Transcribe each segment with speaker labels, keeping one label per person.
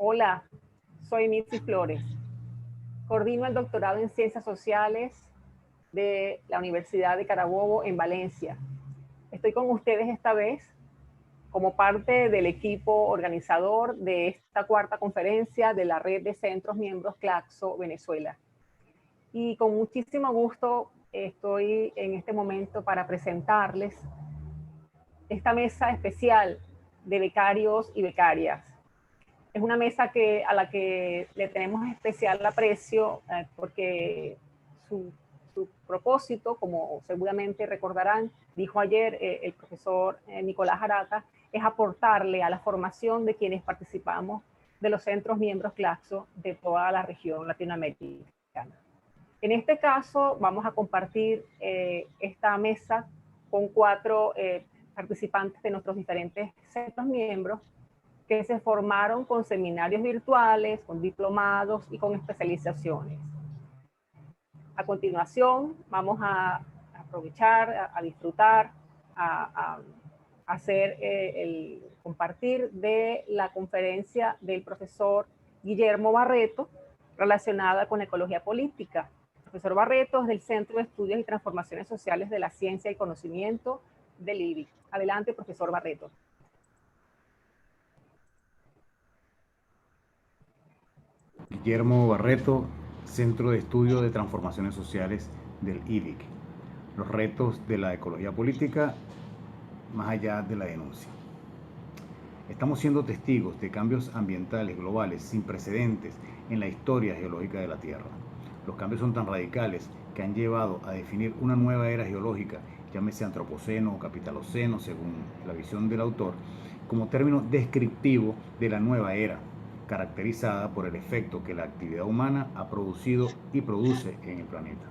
Speaker 1: Hola, soy Mitzi Flores. Coordino el doctorado en Ciencias Sociales de la Universidad de Carabobo en Valencia. Estoy con ustedes esta vez como parte del equipo organizador de esta cuarta conferencia de la red de centros miembros Claxo Venezuela. Y con muchísimo gusto estoy en este momento para presentarles esta mesa especial de becarios y becarias. Es una mesa a la que le tenemos especial aprecio porque su propósito, como seguramente recordarán, dijo ayer el profesor Nicolás Jarata, es aportarle a la formación de quienes participamos de los centros miembros Claxo de toda la región latinoamericana. En este caso vamos a compartir esta mesa con 4 participantes de nuestros diferentes centros miembros que se formaron con seminarios virtuales, con diplomados y con especializaciones. A continuación, vamos a aprovechar, a disfrutar, a hacer el compartir de la conferencia del profesor Guillermo Barreto relacionada con ecología política. El profesor Barreto es del Centro de Estudios y Transformaciones Sociales de la Ciencia y Conocimiento del IBIC. Adelante, profesor Barreto.
Speaker 2: Guillermo Barreto, Centro de Estudio de Transformaciones Sociales del IBIC. Los retos de la ecología política más allá de la denuncia. Estamos siendo testigos de cambios ambientales globales sin precedentes en la historia geológica de la Tierra. Los cambios son tan radicales que han llevado a definir una nueva era geológica, llámese antropoceno o capitaloceno, según la visión del autor, como término descriptivo de la nueva era, caracterizada por el efecto que la actividad humana ha producido y produce en el planeta.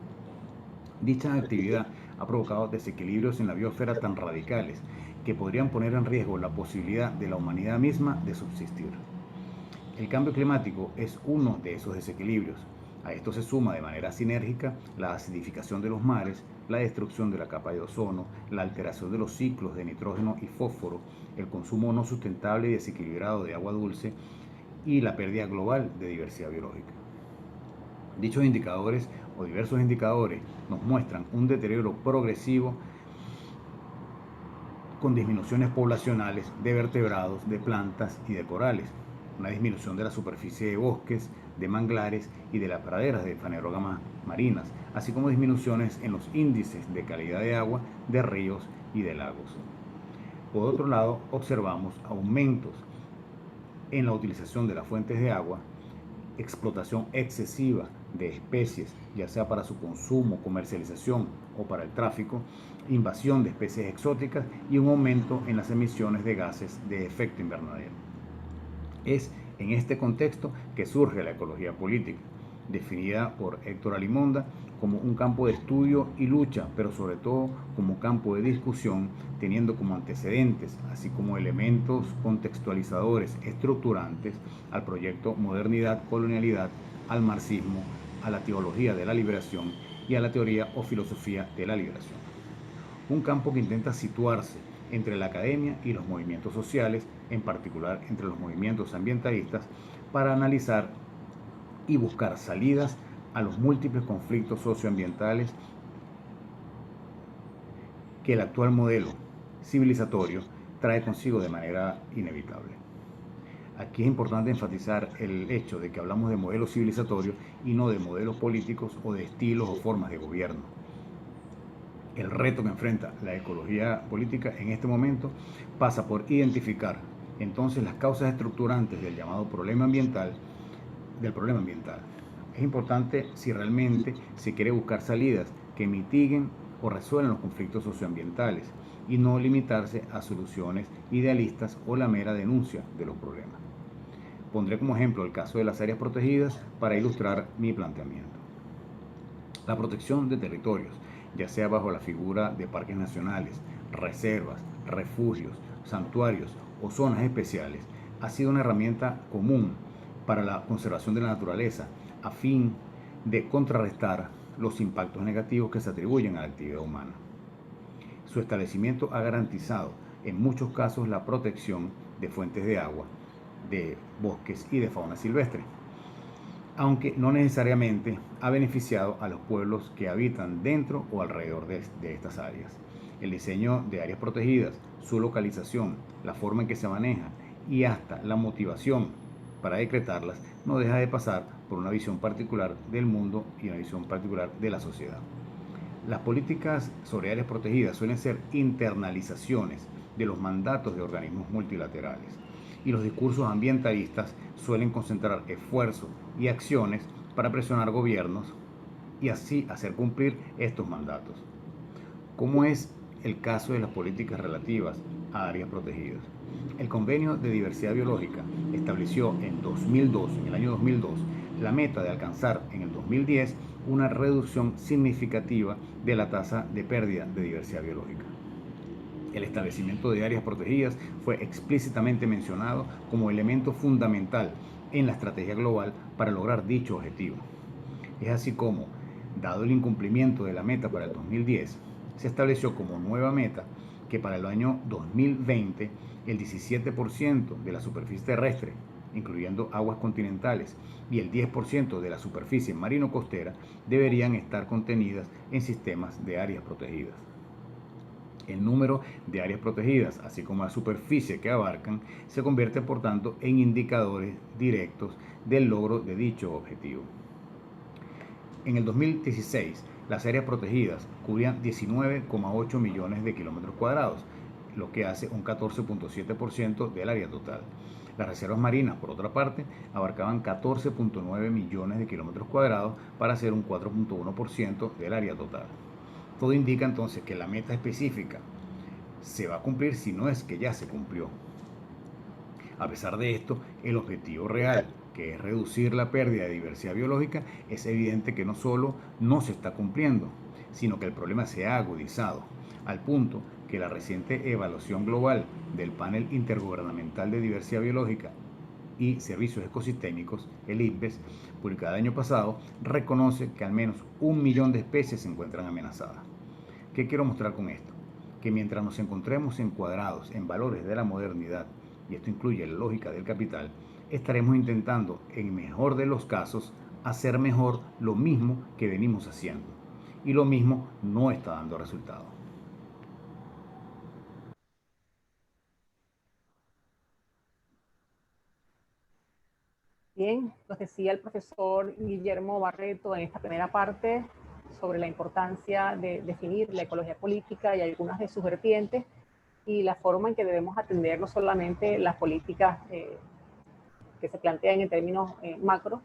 Speaker 2: Dicha actividad ha provocado desequilibrios en la biosfera tan radicales que podrían poner en riesgo la posibilidad de la humanidad misma de subsistir. El cambio climático es uno de esos desequilibrios. A esto se suma de manera sinérgica la acidificación de los mares, la destrucción de la capa de ozono, la alteración de los ciclos de nitrógeno y fósforo, el consumo no sustentable y desequilibrado de agua dulce y la pérdida global de diversidad biológica. Dichos indicadores o diversos indicadores nos muestran un deterioro progresivo con disminuciones poblacionales de vertebrados, de plantas y de corales, una disminución de la superficie de bosques, de manglares y de las praderas de fanerógamas marinas, así como disminuciones en los índices de calidad de agua de ríos y de lagos. Por otro lado, observamos aumentos en la utilización de las fuentes de agua, explotación excesiva de especies, ya sea para su consumo, comercialización o para el tráfico, invasión de especies exóticas y un aumento en las emisiones de gases de efecto invernadero. Es en este contexto que surge la ecología política, definida por Héctor Alimonda como un campo de estudio y lucha, pero sobre todo como campo de discusión, teniendo como antecedentes, así como elementos contextualizadores estructurantes, al proyecto Modernidad-Colonialidad, al marxismo, a la teología de la liberación y a la teoría o filosofía de la liberación. Un campo que intenta situarse entre la academia y los movimientos sociales, en particular entre los movimientos ambientalistas, para analizar y buscar salidas a los múltiples conflictos socioambientales que el actual modelo civilizatorio trae consigo de manera inevitable. Aquí es importante enfatizar el hecho de que hablamos de modelos civilizatorios y no de modelos políticos o de estilos o formas de gobierno. El reto que enfrenta la ecología política en este momento pasa por identificar entonces las causas estructurantes del llamado problema ambiental, Es importante si realmente se quiere buscar salidas que mitiguen o resuelvan los conflictos socioambientales y no limitarse a soluciones idealistas o la mera denuncia de los problemas. Pondré como ejemplo el caso de las áreas protegidas para ilustrar mi planteamiento. La protección de territorios, ya sea bajo la figura de parques nacionales, reservas, refugios, santuarios o zonas especiales, ha sido una herramienta común para la conservación de la naturaleza a fin de contrarrestar los impactos negativos que se atribuyen a la actividad humana. Su establecimiento ha garantizado en muchos casos la protección de fuentes de agua, de bosques y de fauna silvestre, aunque no necesariamente ha beneficiado a los pueblos que habitan dentro o alrededor de estas áreas. El diseño de áreas protegidas, su localización, la forma en que se maneja y hasta la motivación para decretarlas no deja de pasar por una visión particular del mundo y una visión particular de la sociedad. Las políticas sobre áreas protegidas suelen ser internalizaciones de los mandatos de organismos multilaterales y los discursos ambientalistas suelen concentrar esfuerzos y acciones para presionar gobiernos y así hacer cumplir estos mandatos, como es el caso de las políticas relativas a áreas protegidas. El Convenio de Diversidad Biológica estableció en el año 2002, la meta de alcanzar en el 2010 una reducción significativa de la tasa de pérdida de diversidad biológica. El establecimiento de áreas protegidas fue explícitamente mencionado como elemento fundamental en la estrategia global para lograr dicho objetivo. Es así como, dado el incumplimiento de la meta para el 2010, se estableció como nueva meta que para el año 2020 el 17% de la superficie terrestre, incluyendo aguas continentales, y el 10% de la superficie marino-costera deberían estar contenidas en sistemas de áreas protegidas. El número de áreas protegidas, así como la superficie que abarcan, se convierte por tanto en indicadores directos del logro de dicho objetivo. En el 2016, las áreas protegidas cubrían 19,8 millones de kilómetros cuadrados, lo que hace un 14,7% del área total. Las reservas marinas, por otra parte, abarcaban 14,9 millones de kilómetros cuadrados para hacer un 4,1% del área total. Todo indica entonces que la meta específica se va a cumplir si no es que ya se cumplió. A pesar de esto, el objetivo real, que es reducir la pérdida de diversidad biológica, es evidente que no solo no se está cumpliendo, sino que el problema se ha agudizado, al punto que la reciente evaluación global del Panel Intergubernamental de Diversidad Biológica y Servicios Ecosistémicos, el IPBES, publicada el año pasado, reconoce que al menos 1 millón de especies se encuentran amenazadas. ¿Qué quiero mostrar con esto? Que mientras nos encontremos encuadrados en valores de la modernidad, y esto incluye la lógica del capital, estaremos intentando, en mejor de los casos, hacer mejor lo mismo que venimos haciendo. Y lo mismo no está dando resultado.
Speaker 1: Bien, nos decía el profesor Guillermo Barreto en esta primera parte sobre la importancia de definir la ecología política y algunas de sus vertientes y la forma en que debemos atender no solamente las políticas que se plantean en términos macro,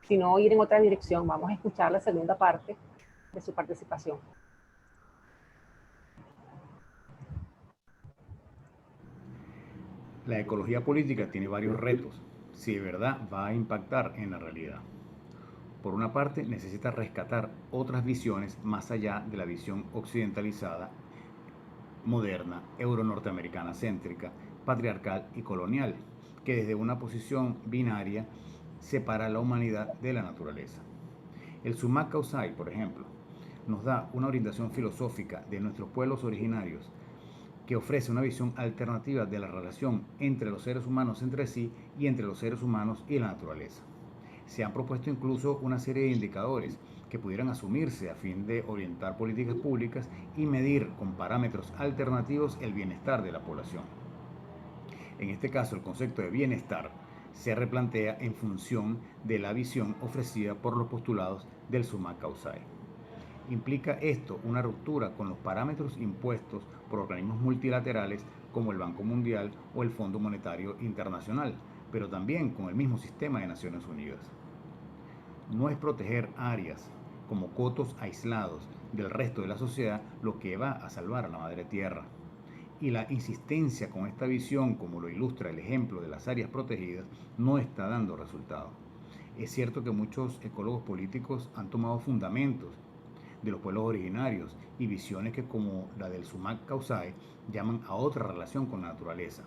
Speaker 1: sino ir en otra dirección. Vamos a escuchar la segunda parte de su participación.
Speaker 2: La ecología política tiene varios retos, si de verdad va a impactar en la realidad. Por una parte, necesita rescatar otras visiones más allá de la visión occidentalizada, moderna, euro-norteamericana céntrica, patriarcal y colonial, que desde una posición binaria separa a la humanidad de la naturaleza. El Sumak Kausai, por ejemplo, nos da una orientación filosófica de nuestros pueblos originarios que ofrece una visión alternativa de la relación entre los seres humanos entre sí y entre los seres humanos y la naturaleza. Se han propuesto incluso una serie de indicadores que pudieran asumirse a fin de orientar políticas públicas y medir con parámetros alternativos el bienestar de la población. En este caso, el concepto de bienestar se replantea en función de la visión ofrecida por los postulados del Sumak Kausai. Implica esto una ruptura con los parámetros impuestos por organismos multilaterales como el Banco Mundial o el Fondo Monetario Internacional, pero también con el mismo sistema de Naciones Unidas. No es proteger áreas como cotos aislados del resto de la sociedad lo que va a salvar a la madre tierra. Y la insistencia con esta visión, como lo ilustra el ejemplo de las áreas protegidas, no está dando resultado. Es cierto que muchos ecólogos políticos han tomado fundamentos de los pueblos originarios y visiones que, como la del Sumak Kausai, llaman a otra relación con la naturaleza.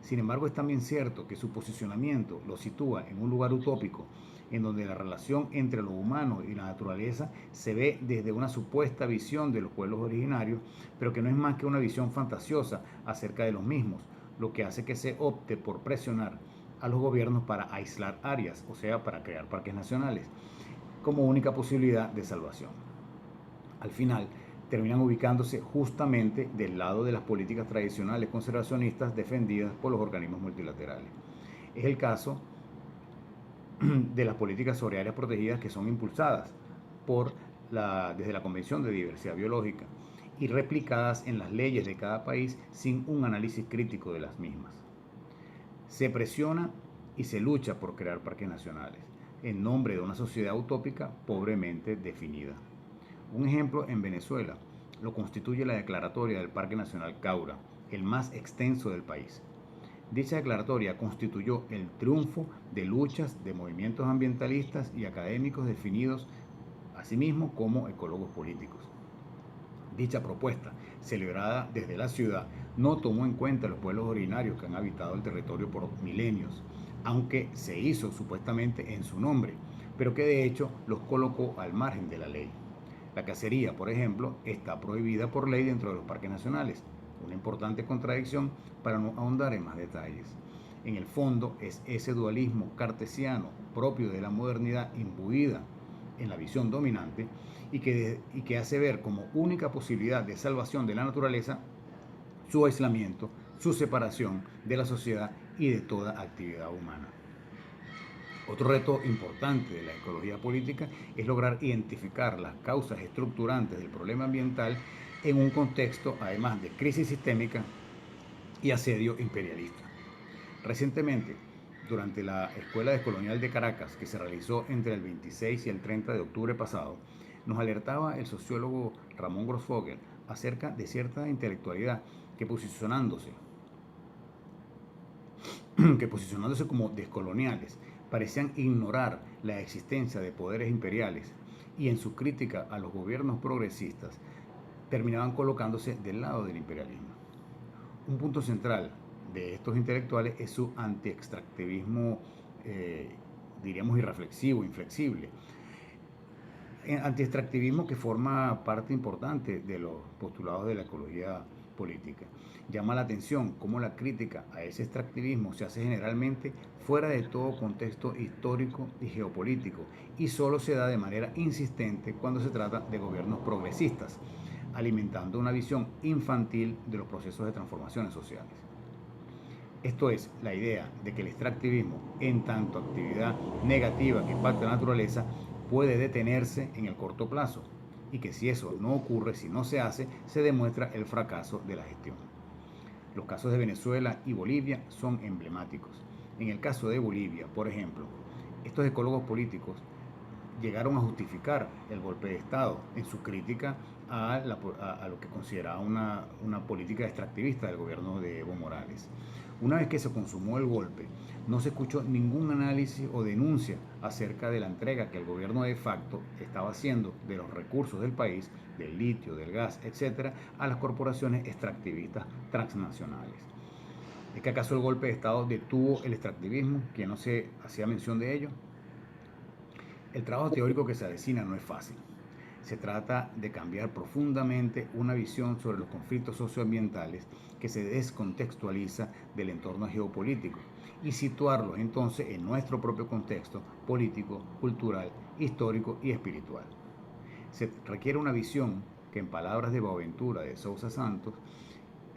Speaker 2: Sin embargo, es también cierto que su posicionamiento lo sitúa en un lugar utópico, en donde la relación entre lo humano y la naturaleza se ve desde una supuesta visión de los pueblos originarios, pero que no es más que una visión fantasiosa acerca de los mismos, lo que hace que se opte por presionar a los gobiernos para aislar áreas, o sea, para crear parques nacionales, como única posibilidad de salvación. Al final, terminan ubicándose justamente del lado de las políticas tradicionales conservacionistas defendidas por los organismos multilaterales. Es el caso de las políticas sobre áreas protegidas que son impulsadas desde la Convención de Diversidad Biológica y replicadas en las leyes de cada país sin un análisis crítico de las mismas. Se presiona y se lucha por crear parques nacionales en nombre de una sociedad utópica pobremente definida. Un ejemplo en Venezuela lo constituye la declaratoria del Parque Nacional Caura, el más extenso del país. Dicha declaratoria constituyó el triunfo de luchas de movimientos ambientalistas y académicos definidos asimismo como ecólogos políticos. Dicha propuesta, celebrada desde la ciudad, no tomó en cuenta los pueblos originarios que han habitado el territorio por milenios, aunque se hizo supuestamente en su nombre, pero que de hecho los colocó al margen de la ley. La cacería, por ejemplo, está prohibida por ley dentro de los parques nacionales, una importante contradicción para no ahondar en más detalles. En el fondo es ese dualismo cartesiano propio de la modernidad imbuida en la visión dominante y que hace ver como única posibilidad de salvación de la naturaleza su aislamiento, su separación de la sociedad y de toda actividad humana. Otro reto importante de la ecología política es lograr identificar las causas estructurantes del problema ambiental en un contexto, además de crisis sistémica y asedio imperialista. Recientemente, durante la Escuela Descolonial de Caracas, que se realizó entre el 26 y el 30 de octubre pasado, nos alertaba el sociólogo Ramón Grossfogel acerca de cierta intelectualidad que posicionándose como descoloniales, parecían ignorar la existencia de poderes imperiales y en su crítica a los gobiernos progresistas terminaban colocándose del lado del imperialismo. Un punto central de estos intelectuales es su anti-extractivismo, diríamos, irreflexivo, inflexible. Anti-extractivismo que forma parte importante de los postulados de la ecología política. Llama la atención cómo la crítica a ese extractivismo se hace generalmente fuera de todo contexto histórico y geopolítico y solo se da de manera insistente cuando se trata de gobiernos progresistas, alimentando una visión infantil de los procesos de transformaciones sociales. Esto es, la idea de que el extractivismo, en tanto actividad negativa que impacta la naturaleza, puede detenerse en el corto plazo y que si eso no ocurre, si no se hace, se demuestra el fracaso de la gestión. Los casos de Venezuela y Bolivia son emblemáticos. En el caso de Bolivia, por ejemplo, estos ecólogos políticos llegaron a justificar el golpe de Estado en su crítica a lo que consideraba una política extractivista del gobierno de Evo Morales. Una vez que se consumó el golpe, no se escuchó ningún análisis o denuncia acerca de la entrega que el gobierno de facto estaba haciendo de los recursos del país, del litio, del gas, etcétera, a las corporaciones extractivistas transnacionales. ¿Es que acaso el golpe de Estado detuvo el extractivismo? ¿Que no se hacía mención de ello? El trabajo teórico que se avecina no es fácil. Se trata de cambiar profundamente una visión sobre los conflictos socioambientales que se descontextualiza del entorno geopolítico y situarlos entonces en nuestro propio contexto político, cultural, histórico y espiritual. Se requiere una visión que, en palabras de Boaventura de Sousa Santos,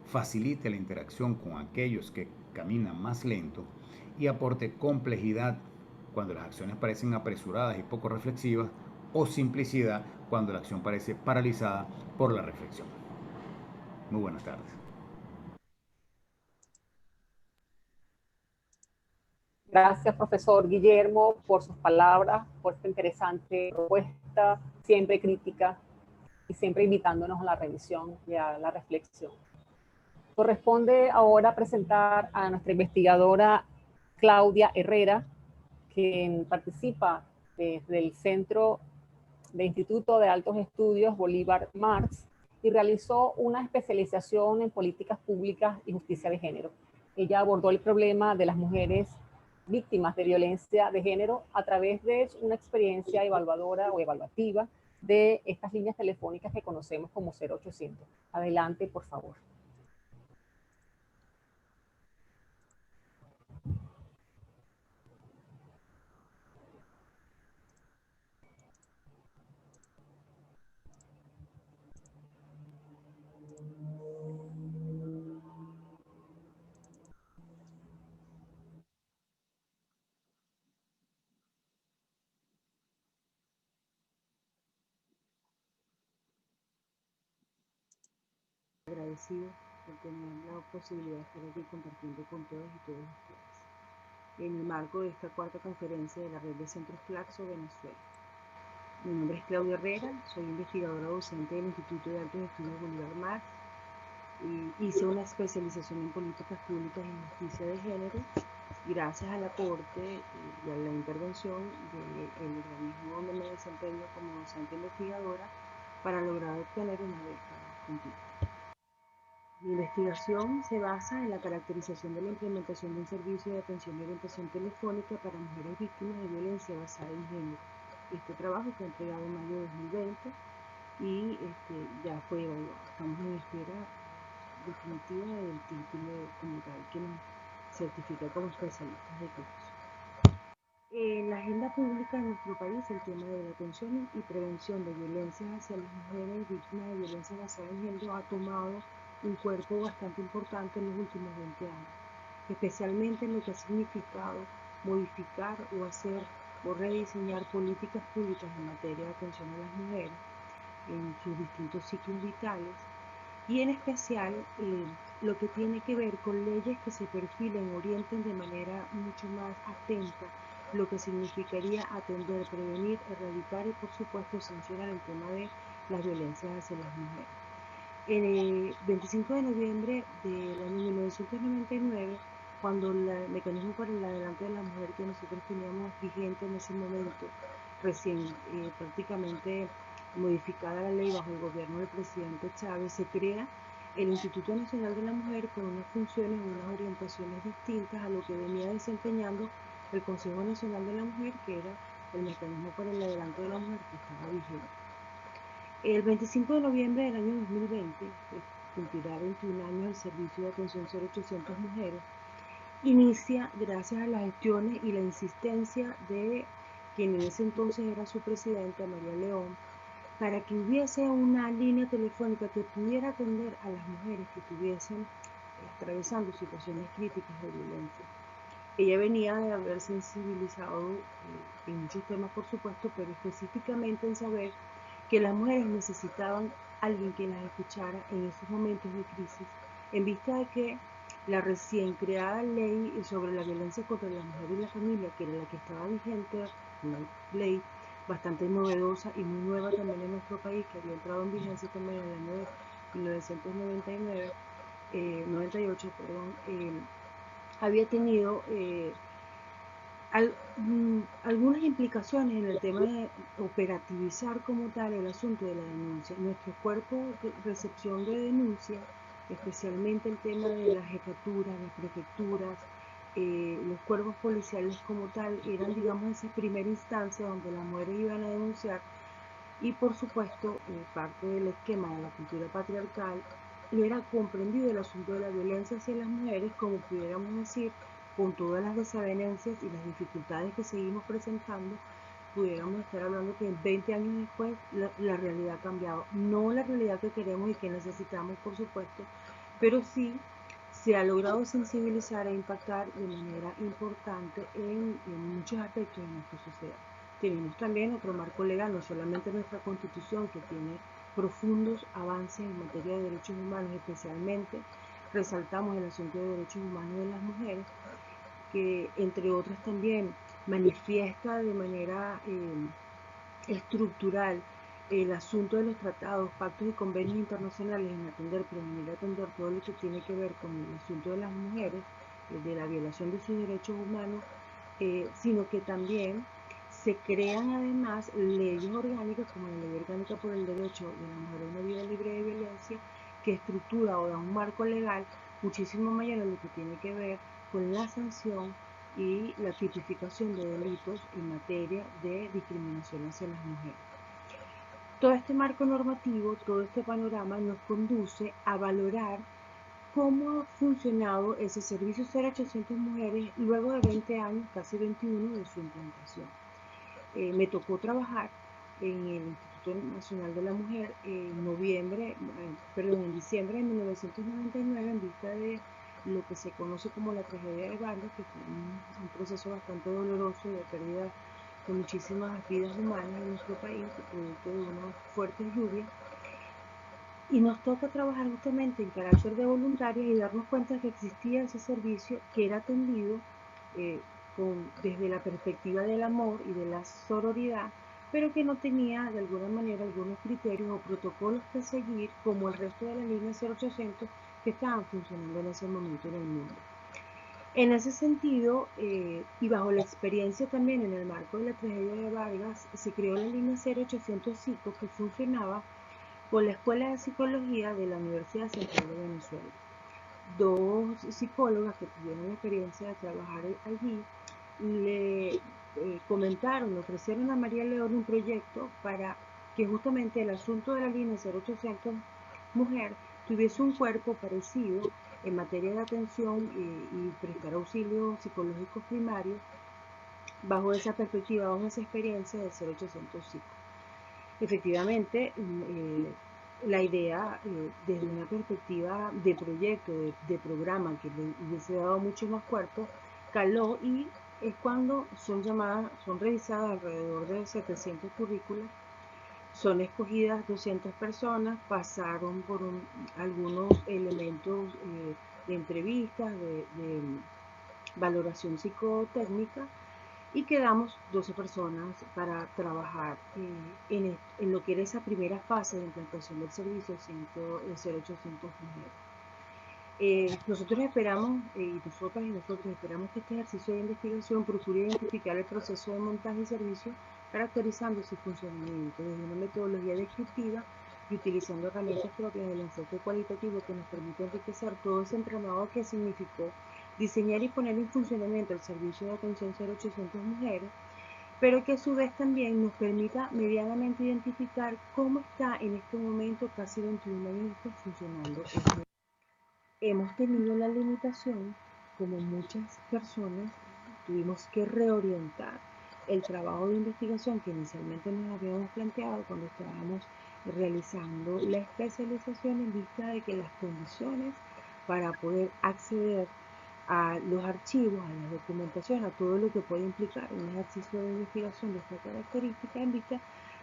Speaker 2: facilite la interacción con aquellos que caminan más lento y aporte complejidad cuando las acciones parecen apresuradas y poco reflexivas, o simplicidad cuando la acción parece paralizada por la reflexión. Muy buenas tardes.
Speaker 1: Gracias, profesor Guillermo, por sus palabras, por esta interesante propuesta, siempre crítica y siempre invitándonos a la revisión y a la reflexión. Corresponde ahora presentar a nuestra investigadora Claudia Herrera, quien participa desde el Centro de Instituto de Altos Estudios Bolívar Marx y realizó una especialización en políticas públicas y justicia de género. Ella abordó el problema de las mujeres víctimas de violencia de género a través de una experiencia evaluadora o evaluativa de estas líneas telefónicas que conocemos como 0800. Adelante, por favor.
Speaker 3: agradecidos por tener la posibilidad de estar aquí compartiendo con todos y todos ustedes en el marco de esta cuarta conferencia de la Red de Centros Claxo Venezuela. Mi nombre es Claudia Herrera, soy investigadora docente del Instituto de Altos Estudios Bolívar Marx. Hice una especialización en políticas públicas y justicia de género gracias al aporte y a la intervención del organismo donde me desempeño como docente investigadora para lograr obtener una beca completa. Mi investigación se basa en la caracterización de la implementación de un servicio de atención y orientación telefónica para mujeres víctimas de violencia basada en género. Este trabajo fue entregado en mayo de 2020 y ya fue evaluado. Estamos en espera definitiva del título como tal que nos certifica como especialistas de curso. En la agenda pública de nuestro país, el tema de la atención y prevención de violencias hacia las mujeres víctimas de violencia basada en género ha tomado un cuerpo bastante importante en los últimos 20 años, especialmente en lo que ha significado modificar o hacer o rediseñar políticas públicas en materia de atención a las mujeres en sus distintos ciclos vitales y en especial lo que tiene que ver con leyes que se perfilen, orienten de manera mucho más atenta lo que significaría atender, prevenir, erradicar y por supuesto sancionar el tema de las violencias hacia las mujeres. El 25 de noviembre del año 1999, cuando el mecanismo para el adelanto de la mujer que nosotros teníamos vigente en ese momento, recién prácticamente modificada la ley bajo el gobierno del presidente Chávez, se crea el Instituto Nacional de la Mujer con unas funciones, unas orientaciones distintas a lo que venía desempeñando el Consejo Nacional de la Mujer, que era el mecanismo para el adelanto de la mujer que estaba vigente. El 25 de noviembre del año 2020, cumplirá 21 años el Servicio de Atención 0800 Mujeres, inicia gracias a las gestiones y la insistencia de quien en ese entonces era su presidenta, María León, para que hubiese una línea telefónica que pudiera atender a las mujeres que estuviesen atravesando situaciones críticas de violencia. Ella venía de haber sensibilizado en muchos temas, por supuesto, pero específicamente en saber que las mujeres necesitaban alguien que las escuchara en esos momentos de crisis, en vista de que la recién creada ley sobre la violencia contra la mujer y la familia, que era la que estaba vigente, una ley bastante novedosa y muy nueva también en nuestro país, que había entrado en vigencia también en el año de 1999, 98, perdón, había tenido algunas implicaciones en el tema de operativizar como tal el asunto de la denuncia. Nuestro cuerpo de recepción de denuncia, especialmente el tema de las jefaturas, las prefecturas, los cuerpos policiales como tal, eran, digamos, esa primera instancia donde las mujeres iban a denunciar y, por supuesto, parte del esquema de la cultura patriarcal no era comprendido el asunto de la violencia hacia las mujeres, como pudiéramos decir, con todas las desavenencias y las dificultades que seguimos presentando, pudiéramos estar hablando que 20 años después la realidad ha cambiado. No la realidad que queremos y que necesitamos, por supuesto, pero sí se ha logrado sensibilizar e impactar de manera importante en muchos aspectos de nuestra sociedad. Tenemos también otro marco legal, no solamente nuestra Constitución, que tiene profundos avances en materia de derechos humanos, especialmente resaltamos el asunto de derechos humanos de las mujeres, que entre otras también manifiesta de manera estructural el asunto de los tratados, pactos y convenios internacionales en atender, prevenir, atender todo lo que tiene que ver con el asunto de las mujeres, de la violación de sus derechos humanos, sino que también se crean además leyes orgánicas como la Ley Orgánica por el Derecho de la Mujer a una Vida Libre de Violencia, que estructura o da un marco legal muchísimo mayor a lo que tiene que ver con la sanción y la tipificación de delitos en materia de discriminación hacia las mujeres. Todo este marco normativo, todo este panorama nos conduce a valorar cómo ha funcionado ese servicio 0800 Mujeres luego de 20 años, casi 21, de su implantación. Me tocó trabajar en el Instituto Nacional de la Mujer en diciembre de 1999 en vista de lo que se conoce como la tragedia de Barrio, que fue un proceso bastante doloroso de pérdida de muchísimas vidas humanas en nuestro país, producto de unas fuertes lluvias. Y nos toca trabajar justamente en carácter de voluntarios y darnos cuenta que existía ese servicio que era atendido desde la perspectiva del amor y de la sororidad, pero que no tenía de alguna manera algunos criterios o protocolos que seguir como el resto de las líneas 0800 que estaban funcionando en ese momento en el mundo. En ese sentido, y bajo la experiencia también en el marco de la tragedia de Vargas, se creó la línea 0800 Psico, que funcionaba con la Escuela de Psicología de la Universidad Central de Venezuela. Dos psicólogas que tuvieron la experiencia de trabajar allí le comentaron, le ofrecieron a María León un proyecto para que justamente el asunto de la línea 0800 Mujer tuviese un cuerpo parecido en materia de atención y prestar auxilios psicológicos primarios bajo esa perspectiva, bajo esa experiencia del 0800 Psico. Efectivamente, la idea desde una perspectiva de proyecto, de programa que le hubiese dado mucho más cuerpo, caló, y es cuando son revisadas alrededor de 700 currículas, son escogidas 200 personas, pasaron por algunos elementos de entrevistas, de valoración psicotécnica, y quedamos 12 personas para trabajar en lo que era esa primera fase de implantación del servicio 0800 Mujeres. Nosotros esperamos, y nosotros esperamos que este ejercicio de investigación procure identificar el proceso de montaje y servicio, caracterizando su funcionamiento desde una metodología descriptiva y utilizando herramientas propias del enfoque cualitativo que nos permite enriquecer todo ese entramado que significó diseñar y poner en funcionamiento el servicio de atención 0800 Mujeres, pero que a su vez también nos permita medianamente identificar cómo está en este momento, casi 21 años después, funcionando. Hemos tenido la limitación, como muchas personas, tuvimos que reorientar el trabajo de investigación que inicialmente nos habíamos planteado cuando estábamos realizando la especialización, en vista de que las condiciones para poder acceder a los archivos, a la documentación, a todo lo que puede implicar un ejercicio de investigación de esta característica, en vista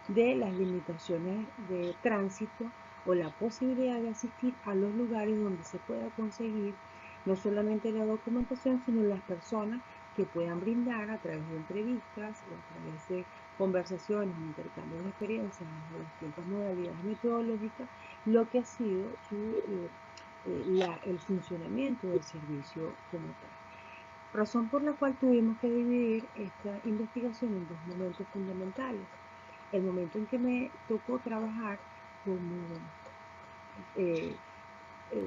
Speaker 3: de las limitaciones de tránsito o la posibilidad de asistir a los lugares donde se pueda conseguir no solamente la documentación, sino las personas que puedan brindar a través de entrevistas o a través de conversaciones, intercambios de experiencias en las distintas modalidades metodológicas, lo que ha sido el funcionamiento del servicio como tal. Razón por la cual tuvimos que dividir esta investigación en dos momentos fundamentales. El momento en que me tocó trabajar como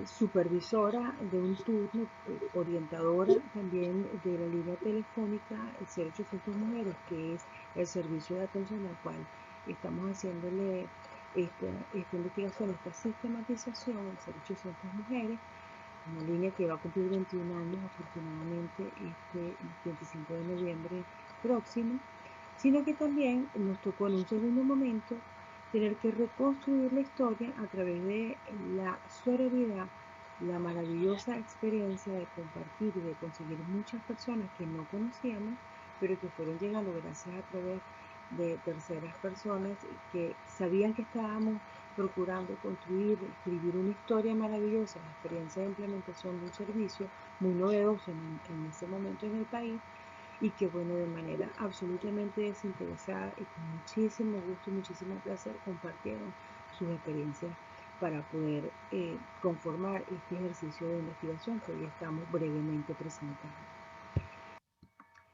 Speaker 3: supervisora de un turno, orientadora también de la línea telefónica 0800 Mujeres, que es el servicio de atención al cual estamos haciéndole esta investigación, esta sistematización, el 0800 Mujeres, una línea que va a cumplir 21 años afortunadamente este 25 de noviembre próximo, sino que también nos tocó en un segundo momento tener que reconstruir la historia a través de la sororidad, la maravillosa experiencia de compartir y de conseguir muchas personas que no conocíamos, pero que fueron llegando gracias a través de terceras personas que sabían que estábamos procurando construir, escribir una historia maravillosa, la experiencia de implementación de un servicio muy novedoso en ese momento en el país, y que bueno, de manera absolutamente desinteresada y con muchísimo gusto y muchísimo placer compartieron sus experiencias para poder conformar este ejercicio de investigación que hoy estamos brevemente presentando.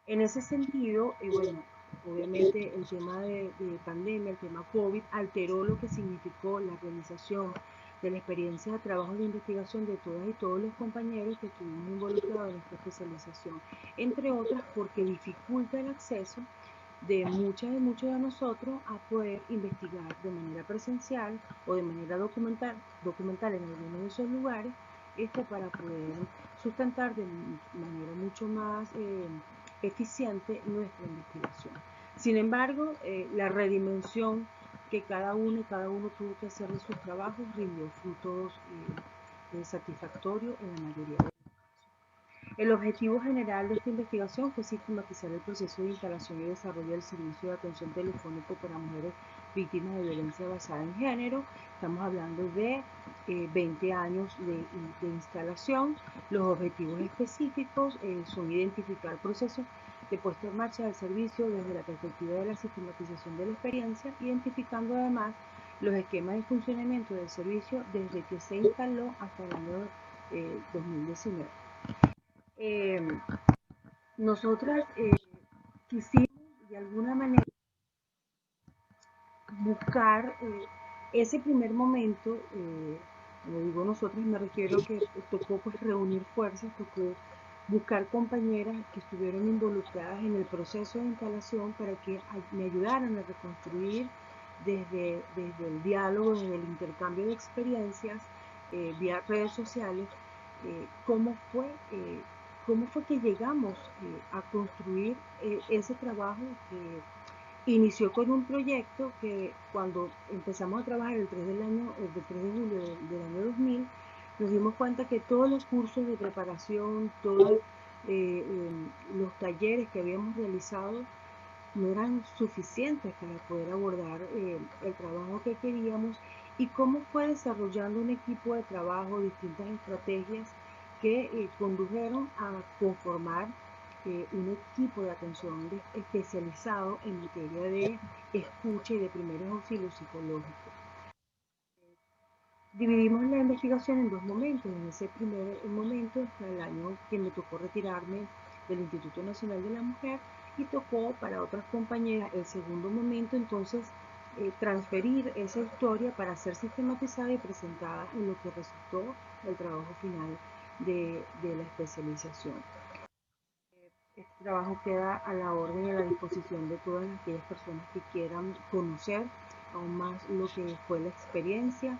Speaker 3: En ese sentido, bueno, obviamente el tema de pandemia, el tema COVID, alteró lo que significó la realización de la experiencia de trabajo de investigación de todas y todos los compañeros que estuvimos involucrados en esta especialización, entre otras porque dificulta el acceso de muchas y muchos de nosotros a poder investigar de manera presencial o de manera documental en algunos de esos lugares, para poder sustentar de manera mucho más eficiente nuestra investigación. Sin embargo, la redimensión que cada uno tuvo que hacer de sus trabajos rindió frutos satisfactorios en la mayoría de los casos. El objetivo general de esta investigación fue sistematizar el proceso de instalación y desarrollo del servicio de atención telefónico para mujeres víctimas de violencia basada en género. Estamos hablando de 20 años de instalación. Los objetivos específicos son identificar procesos de puesta en marcha del servicio desde la perspectiva de la sistematización de la experiencia, identificando además los esquemas de funcionamiento del servicio desde que se instaló hasta el año 2019. Nosotras quisimos de alguna manera buscar ese primer momento, como digo nosotros, me refiero que tocó pues reunir fuerzas, tocó buscar compañeras que estuvieron involucradas en el proceso de instalación para que me ayudaran a reconstruir desde el diálogo, desde el intercambio de experiencias vía redes sociales, cómo fue que llegamos a construir ese trabajo que inició con un proyecto que cuando empezamos a trabajar el 3 de julio del año 2000, nos dimos cuenta que todos los cursos de preparación, todos los talleres que habíamos realizado no eran suficientes para poder abordar el trabajo que queríamos, y cómo fue desarrollando un equipo de trabajo, distintas estrategias que condujeron a conformar un equipo de atención especializado en materia de escucha y de primeros auxilios psicológicos. Dividimos la investigación en dos momentos. En ese primer momento está el año que me tocó retirarme del Instituto Nacional de la Mujer, y tocó para otras compañeras el segundo momento, entonces transferir esa historia para ser sistematizada y presentada en lo que resultó el trabajo final de la especialización. Este trabajo queda a la orden y a la disposición de todas aquellas personas que quieran conocer aún más lo que fue la experiencia,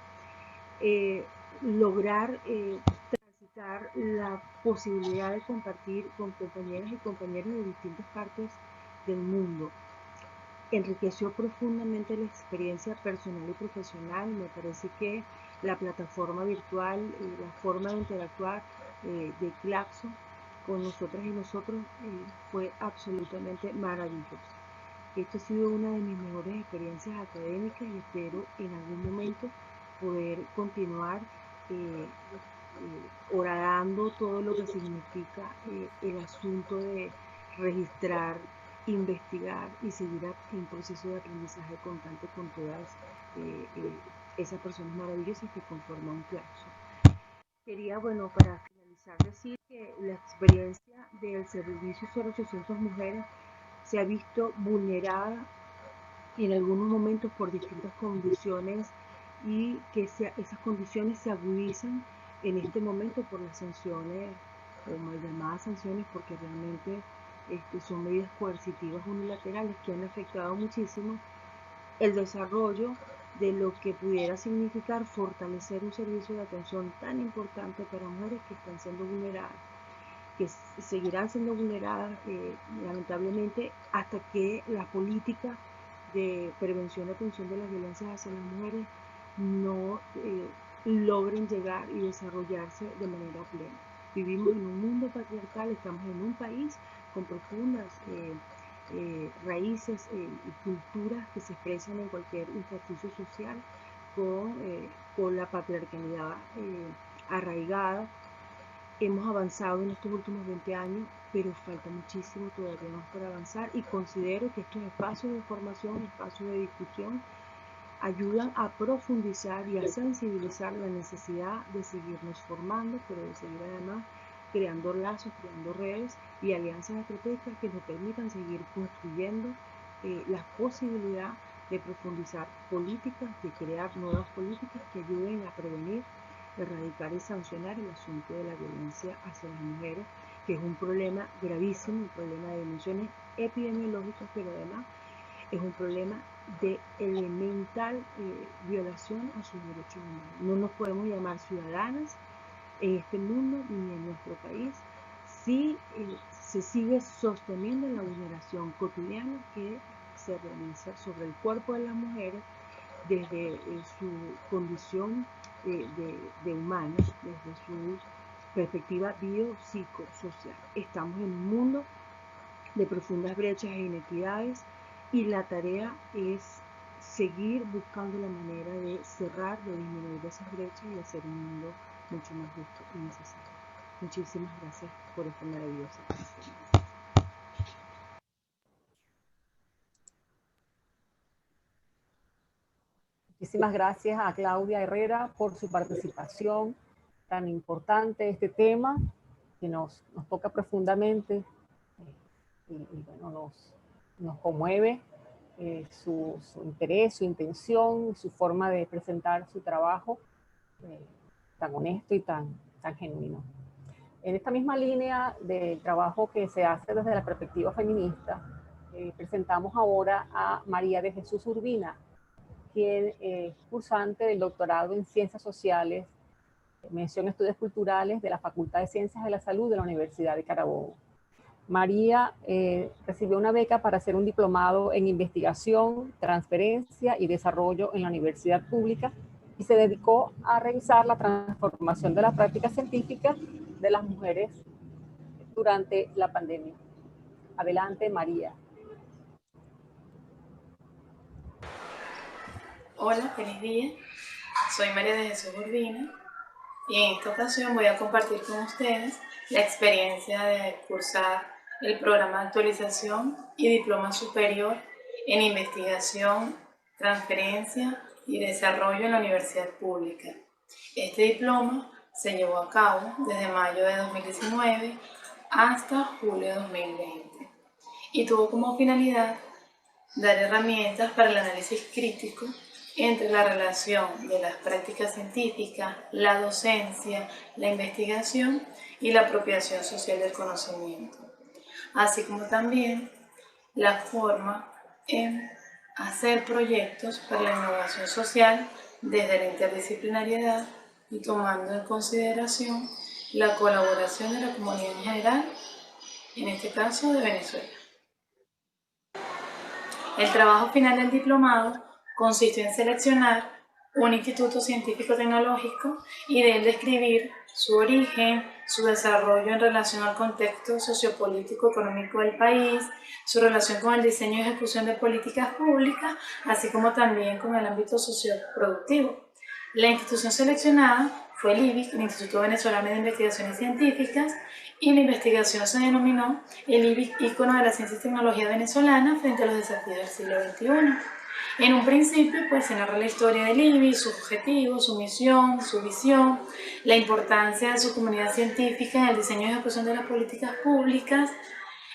Speaker 3: lograr transitar la posibilidad de compartir con compañeras y compañeros de distintas partes del mundo. Enriqueció profundamente la experiencia personal y profesional. Me parece que la plataforma virtual, la forma de interactuar de Claxo con nosotras y nosotros fue absolutamente maravillosa. Esta ha sido una de mis mejores experiencias académicas y espero en algún momento poder continuar horadando todo lo que significa el asunto de registrar, investigar y seguir en proceso de aprendizaje constante con todas esas personas maravillosas que conforman Claxo. Quería, bueno, para finalizar, decir que la experiencia del servicio 0800 Mujeres se ha visto vulnerada en algunos momentos por distintas condiciones, y que esas condiciones se agudizan en este momento por las sanciones, o mal llamadas sanciones, porque realmente son medidas coercitivas unilaterales que han afectado muchísimo el desarrollo de lo que pudiera significar fortalecer un servicio de atención tan importante para mujeres que están siendo vulneradas, que seguirán siendo vulneradas lamentablemente hasta que las políticas de prevención y atención de las violencias hacia las mujeres no logren llegar y desarrollarse de manera plena. Vivimos en un mundo patriarcal, estamos en un país con profundas raíces y culturas que se expresan en cualquier intersticio social con la patriarcalidad arraigada. Hemos avanzado en estos últimos 20 años, pero falta muchísimo todavía más por avanzar, y considero que estos espacios de formación, espacios de discusión, ayudan a profundizar y a sensibilizar la necesidad de seguirnos formando, pero de seguir además creando lazos, creando redes y alianzas estratégicas que nos permitan seguir construyendo la posibilidad de profundizar políticas, de crear nuevas políticas que ayuden a prevenir, erradicar y sancionar el asunto de la violencia hacia las mujeres, que es un problema gravísimo, un problema de dimensiones epidemiológicas, pero además es un problema de elemental violación a sus derechos humanos. No nos podemos llamar ciudadanas en este mundo ni en nuestro país si se sigue sosteniendo la vulneración cotidiana que se realiza sobre el cuerpo de las mujeres desde su condición de humanas, desde su perspectiva biopsicosocial. Estamos en un mundo de profundas brechas e inequidades y la tarea es seguir buscando la manera de cerrar, de disminuir esas brechas y hacer un mundo mucho más justo y necesario. Muchísimas gracias por esta maravillosa conferencia.
Speaker 1: Muchísimas gracias a Claudia Herrera por su participación tan importante en este tema que nos toca profundamente y bueno, nos conmueve su interés, su intención, su forma de presentar su trabajo tan honesto y tan genuino. En esta misma línea de trabajo que se hace desde la perspectiva feminista, presentamos ahora a María de Jesús Urbina, quien es cursante del doctorado en Ciencias Sociales, mención Estudios Culturales de la Facultad de Ciencias de la Salud de la Universidad de Carabobo. María recibió una beca para hacer un diplomado en investigación, transferencia y desarrollo en la universidad pública y se dedicó a revisar la transformación de la práctica científica de las mujeres durante la pandemia. Adelante, María.
Speaker 4: Hola, feliz día. Soy María de Jesús Urbina y en esta ocasión voy a compartir con ustedes la experiencia de cursar el programa de actualización y diploma superior en investigación, transferencia y desarrollo en la universidad pública. Este diploma se llevó a cabo desde mayo de 2019 hasta julio de 2020 y tuvo como finalidad dar herramientas para el análisis crítico entre la relación de las prácticas científicas, la docencia, la investigación y la apropiación social del conocimiento, así como también la forma en hacer proyectos para la innovación social desde la interdisciplinariedad y tomando en consideración la colaboración de la comunidad en general, en este caso de Venezuela. El trabajo final del diplomado consistió en seleccionar un instituto científico-tecnológico y de él describir su origen, su desarrollo en relación al contexto sociopolítico-económico del país, su relación con el diseño y ejecución de políticas públicas, así como también con el ámbito socioproductivo. La institución seleccionada fue el IBIC, el Instituto Venezolano de Investigaciones Científicas, y la investigación se denominó el IBIC ícono de la ciencia y tecnología venezolana frente a los desafíos del siglo XXI. En un principio, pues se narra la historia del IBIC, sus objetivos, su misión, su visión, la importancia de su comunidad científica en el diseño y ejecución de las políticas públicas.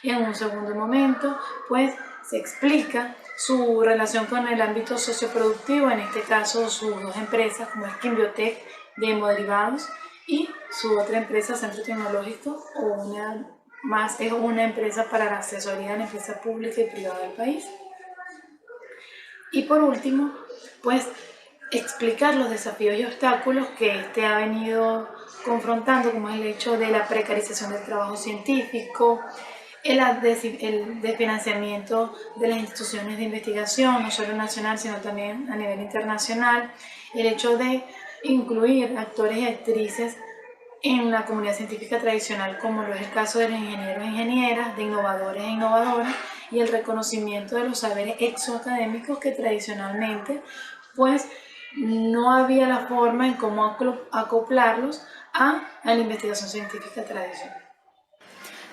Speaker 4: En un segundo momento, pues se explica su relación con el ámbito socioproductivo, en este caso sus dos empresas como es Quimbiotec de hemoderivados y su otra empresa, Centro Tecnológico, es una empresa para la asesoría de la empresa pública y privada del país. Y por último, pues explicar los desafíos y obstáculos que este ha venido confrontando, como es el hecho de la precarización del trabajo científico, el desfinanciamiento de las instituciones de investigación, no solo nacional, sino también a nivel internacional, el hecho de incluir actores y actrices en la comunidad científica tradicional, como lo es el caso de los ingenieros e ingenieras, de innovadores e innovadoras, y el reconocimiento de los saberes exoacadémicos que tradicionalmente pues no había la forma en cómo acoplarlos a la investigación científica tradicional.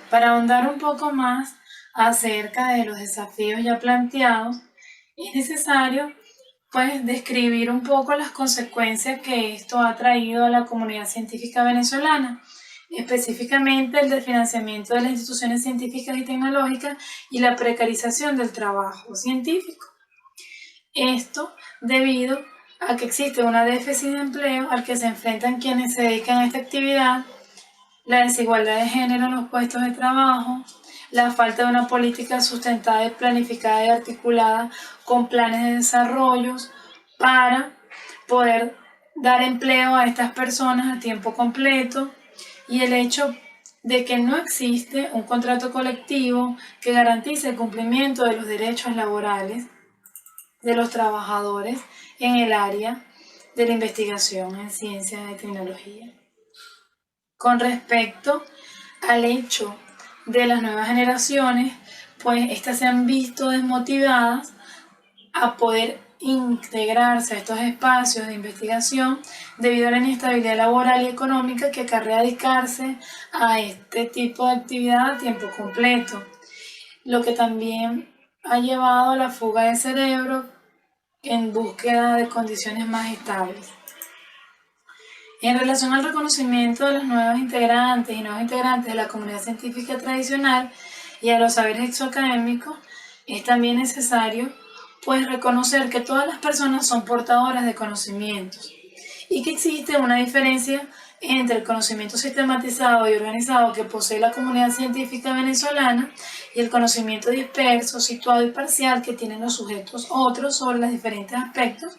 Speaker 4: Para ahondar un poco más acerca de los desafíos ya planteados, es necesario pues describir un poco las consecuencias que esto ha traído a la comunidad científica venezolana, específicamente el desfinanciamiento de las instituciones científicas y tecnológicas y la precarización del trabajo científico. Esto debido a que existe una déficit de empleo al que se enfrentan quienes se dedican a esta actividad, la desigualdad de género en los puestos de trabajo, la falta de una política sustentada y planificada y articulada con planes de desarrollo para poder dar empleo a estas personas a tiempo completo, y el hecho de que no existe un contrato colectivo que garantice el cumplimiento de los derechos laborales de los trabajadores en el área de la investigación en ciencias y tecnología. Con respecto al hecho de las nuevas generaciones, pues estas se han visto desmotivadas a poder integrarse a estos espacios de investigación debido a la inestabilidad laboral y económica que acarrea dedicarse a este tipo de actividad a tiempo completo, lo que también ha llevado a la fuga de cerebro en búsqueda de condiciones más estables. En relación al reconocimiento de los nuevos integrantes y nuevos integrantes de la comunidad científica tradicional y a los saberes exoacadémicos, es también necesario pues reconocer que todas las personas son portadoras de conocimientos y que existe una diferencia entre el conocimiento sistematizado y organizado que posee la comunidad científica venezolana y el conocimiento disperso, situado y parcial que tienen los sujetos otros sobre los diferentes aspectos,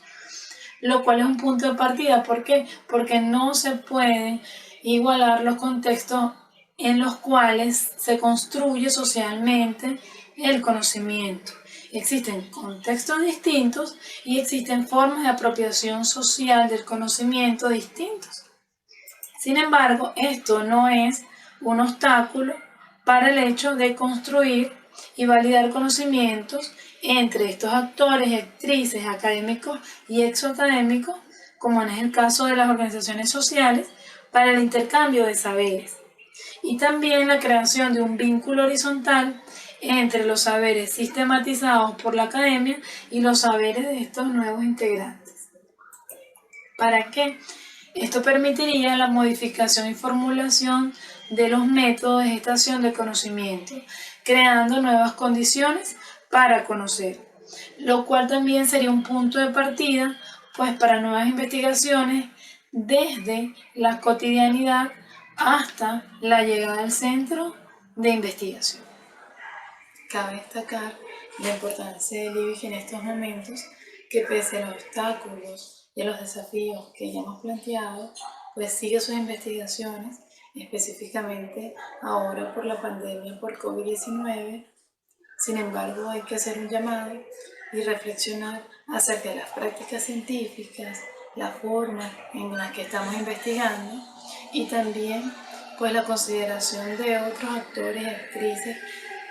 Speaker 4: lo cual es un punto de partida. ¿Por qué? Porque no se pueden igualar los contextos en los cuales se construye socialmente el conocimiento. Existen contextos distintos y existen formas de apropiación social del conocimiento distintos. Sin embargo, esto no es un obstáculo para el hecho de construir y validar conocimientos entre estos actores y actrices académicos y exoacadémicos, como es el caso de las organizaciones sociales, para el intercambio de saberes. Y también la creación de un vínculo horizontal entre los saberes sistematizados por la academia y los saberes de estos nuevos integrantes. ¿Para qué? Esto permitiría la modificación y formulación de los métodos de gestación del conocimiento, creando nuevas condiciones para conocer, lo cual también sería un punto de partida pues, para nuevas investigaciones desde la cotidianidad hasta la llegada al centro de investigación. Cabe destacar la importancia del IBIG en estos momentos, que pese a los obstáculos y a los desafíos que ya hemos planteado, pues sigue sus investigaciones, específicamente ahora por la pandemia por COVID-19. Sin embargo, hay que hacer un llamado y reflexionar acerca de las prácticas científicas, la forma en la que estamos investigando y también pues la consideración de otros actores y actrices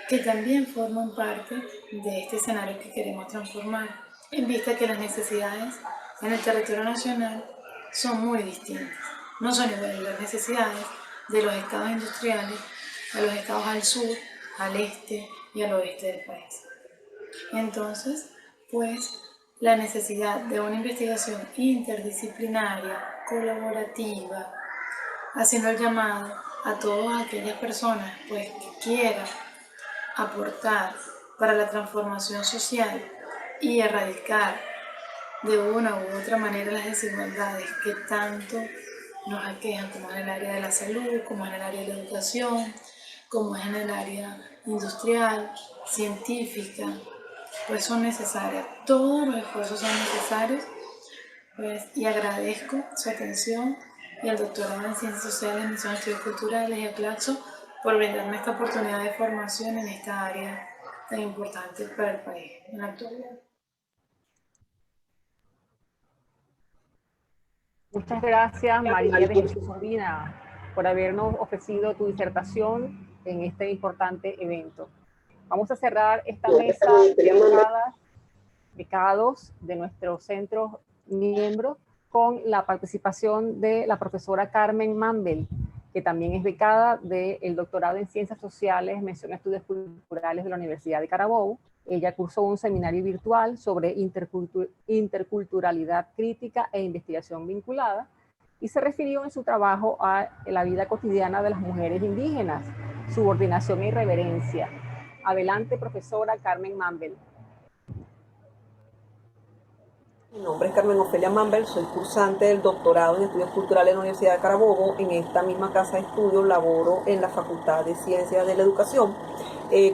Speaker 4: que también forman parte de este escenario que queremos transformar, en vista que las necesidades en el territorio nacional son muy distintas. No son iguales las necesidades de los estados industriales a los estados al sur, al este y al oeste del país. Entonces, pues, la necesidad de una investigación interdisciplinaria, colaborativa, haciendo el llamado a todas aquellas personas pues, que quieran aportar para la transformación social y erradicar de una u otra manera las desigualdades que tanto nos aquejan, como en el área de la salud, como en el área de la educación, como en el área industrial, científica, pues son necesarias. Todos los esfuerzos son necesarios, pues, y agradezco su atención y al doctorado en Ciencias Sociales, Misión de Estudios Culturales y a Claxo por brindarme esta oportunidad de formación en esta área tan importante para el país en la actualidad.
Speaker 1: Muchas gracias, María de Jesús Urbina, por habernos ofrecido tu disertación en este importante evento. Vamos a cerrar esta mesa de becados de nuestros centros miembros con la participación de la profesora Carmen Mambel, que también es becada del doctorado en Ciencias Sociales, mención Estudios Culturales de la Universidad de Carabobo. Ella cursó un seminario virtual sobre interculturalidad crítica e investigación vinculada y se refirió en su trabajo a la vida cotidiana de las mujeres indígenas, subordinación e irreverencia. Adelante, profesora Carmen Mambel.
Speaker 5: Mi nombre es Carmen Ofelia Mambel, soy cursante del doctorado en Estudios Culturales de la Universidad de Carabobo. En esta misma casa de estudios laboro en la Facultad de Ciencias de la Educación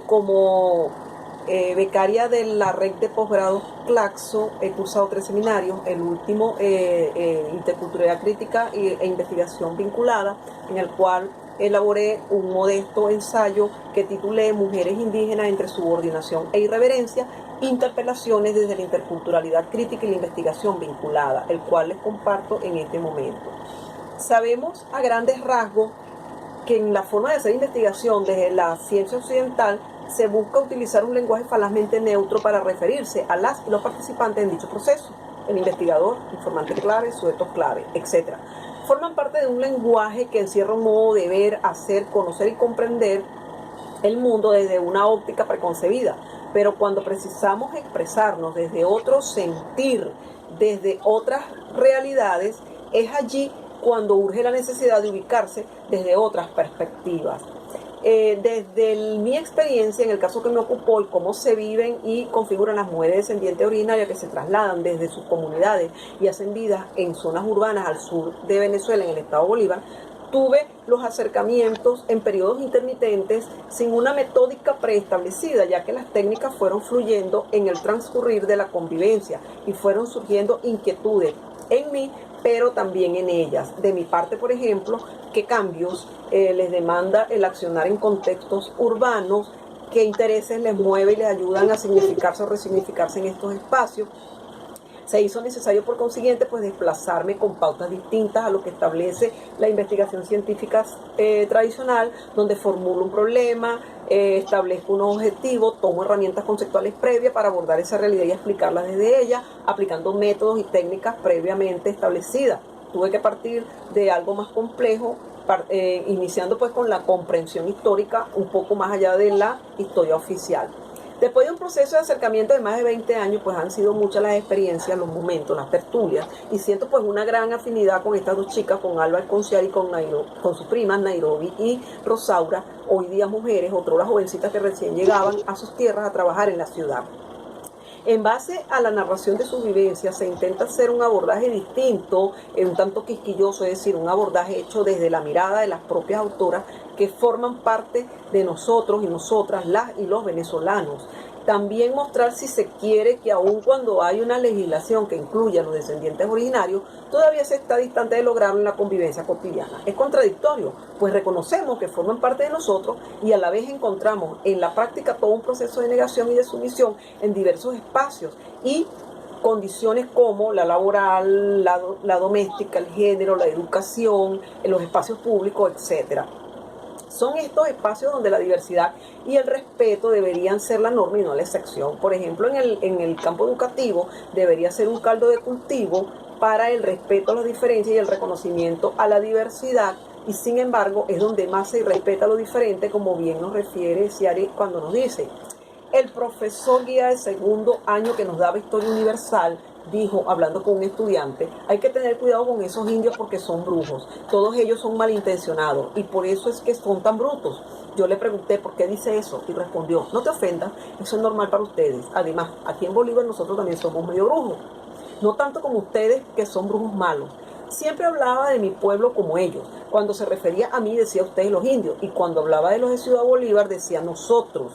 Speaker 5: como becaria de la red de posgrado Claxo. He cursado 3 seminarios, el último Interculturalidad Crítica e Investigación Vinculada, en el cual elaboré un modesto ensayo que titulé Mujeres indígenas entre subordinación e irreverencia, interpelaciones desde la interculturalidad crítica y la investigación vinculada, el cual les comparto en este momento. Sabemos a grandes rasgos que en la forma de hacer investigación desde la ciencia occidental se busca utilizar un lenguaje falazmente neutro para referirse a las y los participantes en dicho proceso. El investigador, informante clave, sujetos clave, etc. Forman parte de un lenguaje que encierra un modo de ver, hacer, conocer y comprender el mundo desde una óptica preconcebida. Pero cuando precisamos expresarnos desde otro sentir, desde otras realidades, es allí cuando urge la necesidad de ubicarse desde otras perspectivas. Desde mi experiencia, en el caso que me ocupó, el cómo se viven y configuran las mujeres descendientes originarias que se trasladan desde sus comunidades y hacen vida en zonas urbanas al sur de Venezuela, en el estado Bolívar, tuve los acercamientos en periodos intermitentes sin una metódica preestablecida, ya que las técnicas fueron fluyendo en el transcurrir de la convivencia y fueron surgiendo inquietudes en mí, pero también en ellas. De mi parte, por ejemplo, qué cambios les demanda el accionar en contextos urbanos, qué intereses les mueve y les ayudan a significarse o resignificarse en estos espacios. Se hizo necesario, por consiguiente, pues desplazarme con pautas distintas a lo que establece la investigación científica tradicional, donde formulo un problema, establezco unos objetivos, tomo herramientas conceptuales previas para abordar esa realidad y explicarla desde ella, aplicando métodos y técnicas previamente establecidas. Tuve que partir de algo más complejo, iniciando pues con la comprensión histórica un poco más allá de la historia oficial. Después de un proceso de acercamiento de más de 20 años, pues han sido muchas las experiencias, los momentos, las tertulias, y siento pues una gran afinidad con estas dos chicas, con Alba Alconciar y con sus primas Nairobi y Rosaura, hoy día mujeres, otras jovencitas que recién llegaban a sus tierras a trabajar en la ciudad. En base a la narración de sus vivencias se intenta hacer un abordaje distinto, un tanto quisquilloso, es decir, un abordaje hecho desde la mirada de las propias autoras que forman parte de nosotros y nosotras, las y los venezolanos. También mostrar, si se quiere, que aun cuando hay una legislación que incluya a los descendientes originarios, todavía se está distante de lograrlo en la convivencia cotidiana. Es contradictorio, pues reconocemos que forman parte de nosotros y a la vez encontramos en la práctica todo un proceso de negación y de sumisión en diversos espacios y condiciones como la laboral, la doméstica, el género, la educación, en los espacios públicos, etc. Son estos espacios donde la diversidad y el respeto deberían ser la norma y no la excepción. Por ejemplo, en el campo educativo debería ser un caldo de cultivo para el respeto a las diferencias y el reconocimiento a la diversidad, y sin embargo es donde más se respeta lo diferente, como bien nos refiere Ciari cuando nos dice: el profesor guía de segundo año que nos daba Historia Universal dijo, hablando con un estudiante, hay que tener cuidado con esos indios porque son brujos, todos ellos son malintencionados y por eso es que son tan brutos. Yo le pregunté por qué dice eso y respondió, no te ofendas, eso es normal para ustedes. Además, aquí en Bolívar nosotros también somos medio brujos, no tanto como ustedes que son brujos malos. Siempre hablaba de mi pueblo como ellos. Cuando se refería a mí decía ustedes los indios, y cuando hablaba de los de Ciudad Bolívar decía nosotros.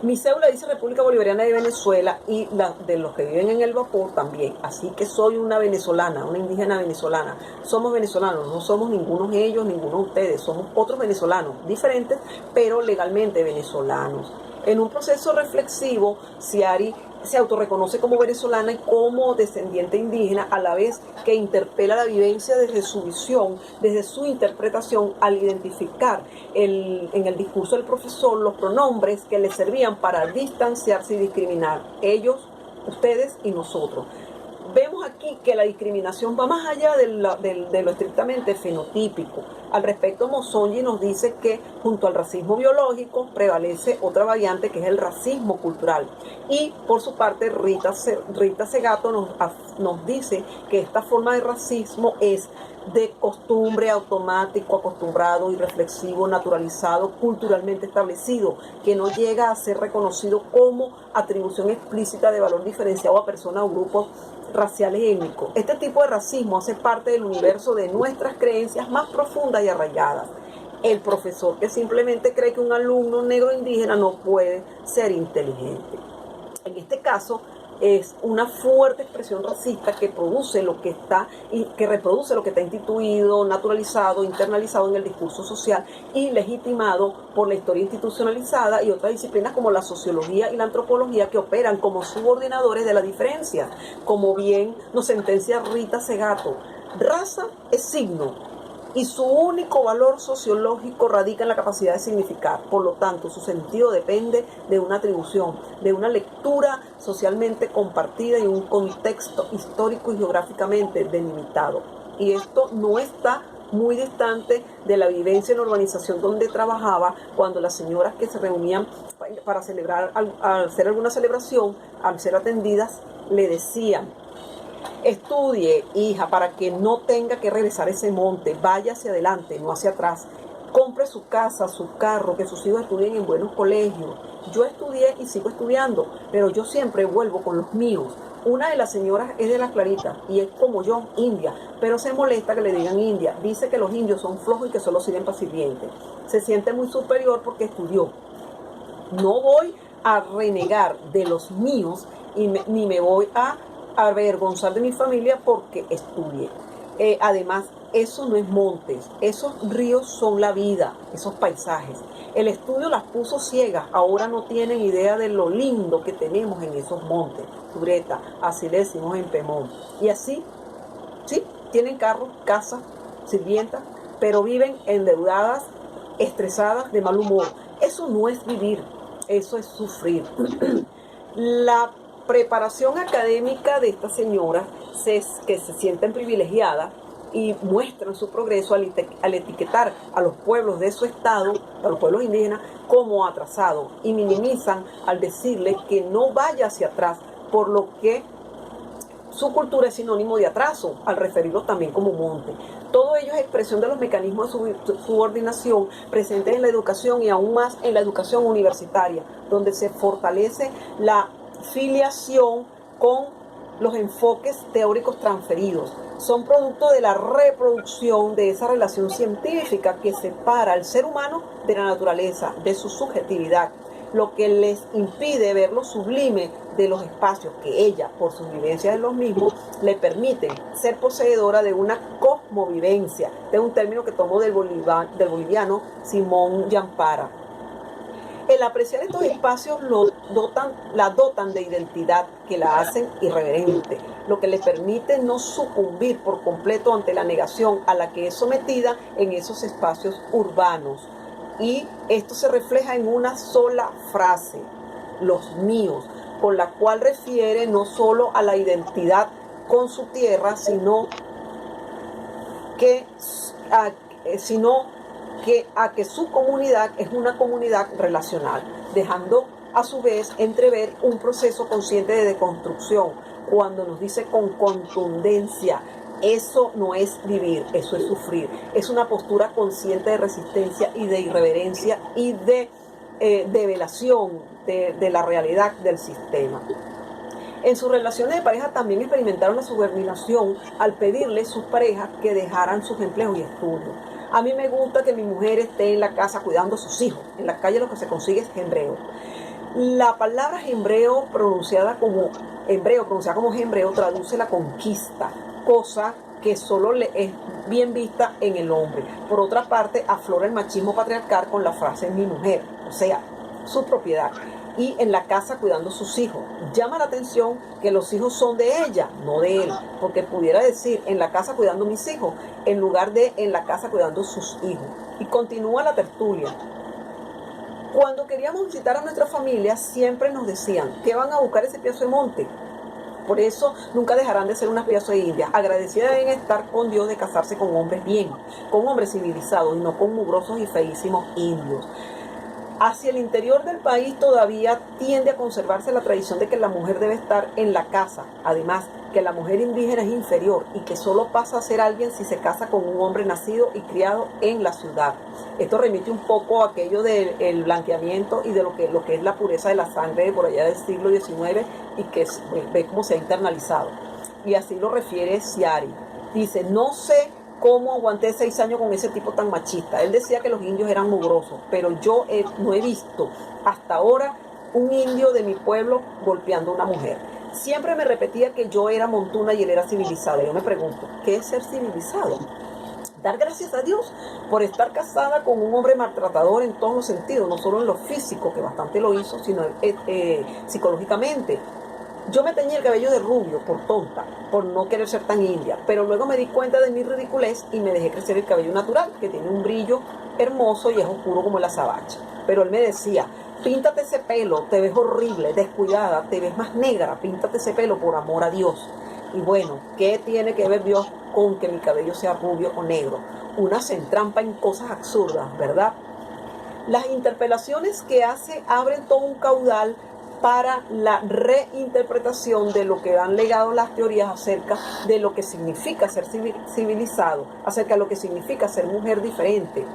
Speaker 5: Mi cédula dice República Bolivariana de Venezuela y la de los que viven en el vapor también. Así que soy una venezolana, una indígena venezolana. Somos venezolanos, no somos ninguno de ellos, ninguno de ustedes. Somos otros venezolanos, diferentes, pero legalmente venezolanos. En un proceso reflexivo, Ciari se autorreconoce como venezolana y como descendiente indígena, a la vez que interpela la vivencia desde su visión, desde su interpretación, al identificar en el discurso del profesor los pronombres que le servían para distanciarse y discriminar, ellos, ustedes y nosotros. Vemos aquí que la discriminación va más allá de lo estrictamente fenotípico. Al respecto, Mosonji nos dice que junto al racismo biológico prevalece otra variante que es el racismo cultural. Y por su parte, Rita Segato nos dice que esta forma de racismo es de costumbre, automático, acostumbrado, irreflexivo, naturalizado, culturalmente establecido, que no llega a ser reconocido como atribución explícita de valor diferenciado a personas o grupos raciales étnicos. Este tipo de racismo hace parte del universo de nuestras creencias más profundas y arraigadas. El profesor que simplemente cree que un alumno negro indígena no puede ser inteligente. En este caso, es una fuerte expresión racista que produce lo que está y que reproduce lo que está instituido, naturalizado, internalizado en el discurso social y legitimado por la historia institucionalizada y otras disciplinas como la sociología y la antropología que operan como subordinadores de la diferencia. Como bien nos sentencia Rita Segato, raza es signo, y su único valor sociológico radica en la capacidad de significar. Por lo tanto, su sentido depende de una atribución, de una lectura socialmente compartida y un contexto histórico y geográficamente delimitado. Y esto no está muy distante de la vivencia en la urbanización donde trabajaba, cuando las señoras que se reunían para celebrar, al hacer alguna celebración, al ser atendidas, le decían: estudie, hija, para que no tenga que regresar ese monte, vaya hacia adelante, no hacia atrás. Compre su casa, su carro, que sus hijos estudien en buenos colegios. Yo estudié y sigo estudiando, pero yo siempre vuelvo con los míos. Una de las señoras es de Las Claritas y es como yo, india, pero se molesta que le digan india. Dice que los indios son flojos y que solo sirven para sirvientes. Se siente muy superior porque estudió. No voy a renegar de los míos ni me voy a avergonzar de mi familia porque estudie. Además, eso no es montes, esos ríos son la vida, esos paisajes. El estudio las puso ciegas, ahora no tienen idea de lo lindo que tenemos en esos montes. Tureta, así le decimos en Pemón. Y así, sí, tienen carros, casas, sirvientas, pero viven endeudadas, estresadas, de mal humor. Eso no es vivir, eso es sufrir. La preparación académica de estas señoras que se sienten privilegiadas y muestran su progreso al etiquetar a los pueblos de su estado, a los pueblos indígenas, como atrasados, y minimizan al decirles que no vaya hacia atrás, por lo que su cultura es sinónimo de atraso, al referirlos también como monte. Todo ello es expresión de los mecanismos de subordinación presentes en la educación y aún más en la educación universitaria, donde se fortalece la filiación con los enfoques teóricos transferidos. Son producto de la reproducción de esa relación científica que separa al ser humano de la naturaleza, de su subjetividad, lo que les impide ver lo sublime de los espacios que ella, por sus vivencias de los mismos, le permiten ser poseedora de una cosmovivencia, de un término que tomó del boliviano Simón Yampara. El apreciar estos espacios la dotan de identidad que la hacen irreverente, lo que le permite no sucumbir por completo ante la negación a la que es sometida en esos espacios urbanos. Y esto se refleja en una sola frase, los míos, con la cual refiere no solo a la identidad con su tierra, sino que su comunidad es una comunidad relacional, dejando a su vez entrever un proceso consciente de deconstrucción, cuando nos dice con contundencia: eso no es vivir, eso es sufrir. Es una postura consciente de resistencia y de irreverencia y de develación de la realidad del sistema. En sus relaciones de pareja también experimentaron la subordinación al pedirle a sus parejas que dejaran sus empleos y estudios. A mí me gusta que mi mujer esté en la casa cuidando a sus hijos. En la calle lo que se consigue es gembreo. La palabra gembreo pronunciada como gembreo traduce la conquista, cosa que solo le es bien vista en el hombre. Por otra parte, aflora el machismo patriarcal con la frase mi mujer, o sea, su propiedad. Y en la casa cuidando a sus hijos. Llama la atención que los hijos son de ella, no de él, porque pudiera decir en la casa cuidando a mis hijos, en lugar de en la casa cuidando a sus hijos. Y continúa la tertulia. Cuando queríamos visitar a nuestra familia, siempre nos decían que van a buscar ese pedazo de monte. Por eso nunca dejarán de ser unas pedazos de indias. Agradecidas deben estar con Dios de casarse con hombres bien, con hombres civilizados y no con mugrosos y feísimos indios. Hacia el interior del país todavía tiende a conservarse la tradición de que la mujer debe estar en la casa. Además, que la mujer indígena es inferior y que solo pasa a ser alguien si se casa con un hombre nacido y criado en la ciudad. Esto remite un poco a aquello del blanqueamiento y de lo que es la pureza de la sangre por allá del siglo XIX y que ve cómo se ha internalizado. Y así lo refiere Ciari. Dice: no sé cómo aguanté 6 años con ese tipo tan machista. Él decía que los indios eran mugrosos, pero yo no he visto hasta ahora un indio de mi pueblo golpeando a una mujer. Siempre me repetía que yo era montuna y él era civilizado. Yo me pregunto, ¿qué es ser civilizado? Dar gracias a Dios por estar casada con un hombre maltratador en todos los sentidos, no solo en lo físico, que bastante lo hizo, sino psicológicamente. Yo me teñí el cabello de rubio por tonta, por no querer ser tan india, pero luego me di cuenta de mi ridiculez y me dejé crecer el cabello natural, que tiene un brillo hermoso y es oscuro como el azabache. Pero él me decía, píntate ese pelo, te ves horrible, descuidada, te ves más negra, píntate ese pelo por amor a Dios. Y bueno, ¿qué tiene que ver Dios con que mi cabello sea rubio o negro? Una se entrampa en cosas absurdas, ¿verdad? Las interpelaciones que hace abren todo un caudal para la reinterpretación de lo que han legado las teorías acerca de lo que significa ser civilizado, acerca de lo que significa ser mujer diferente,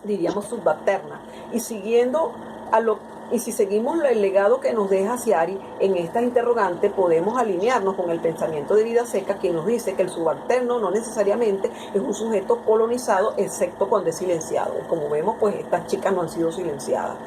Speaker 5: diríamos subalterna, y si seguimos el legado que nos deja Ciari en esta interrogante, podemos alinearnos con el pensamiento de Vidaseca, quien nos dice que el subalterno no necesariamente es un sujeto colonizado, excepto cuando es silenciado. Como vemos, pues estas chicas no han sido silenciadas.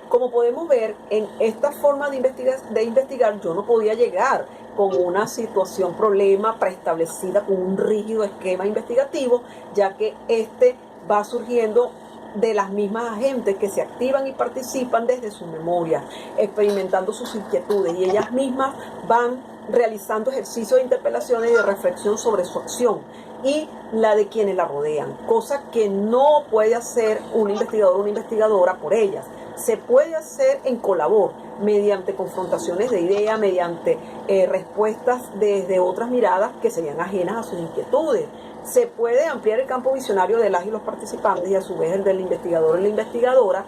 Speaker 5: Como podemos ver, en esta forma de investigar, yo no podía llegar con una situación, problema preestablecida, con un rígido esquema investigativo, ya que este va surgiendo de las mismas agentes que se activan y participan desde su memoria, experimentando sus inquietudes, y ellas mismas van realizando ejercicios de interpelaciones y de reflexión sobre su acción y la de quienes la rodean, cosa que no puede hacer un investigador o una investigadora por ellas. Se puede hacer en colabor, mediante confrontaciones de ideas, mediante respuestas desde otras miradas que serían ajenas a sus inquietudes. Se puede ampliar el campo visionario de las y los participantes y a su vez el del investigador y la investigadora,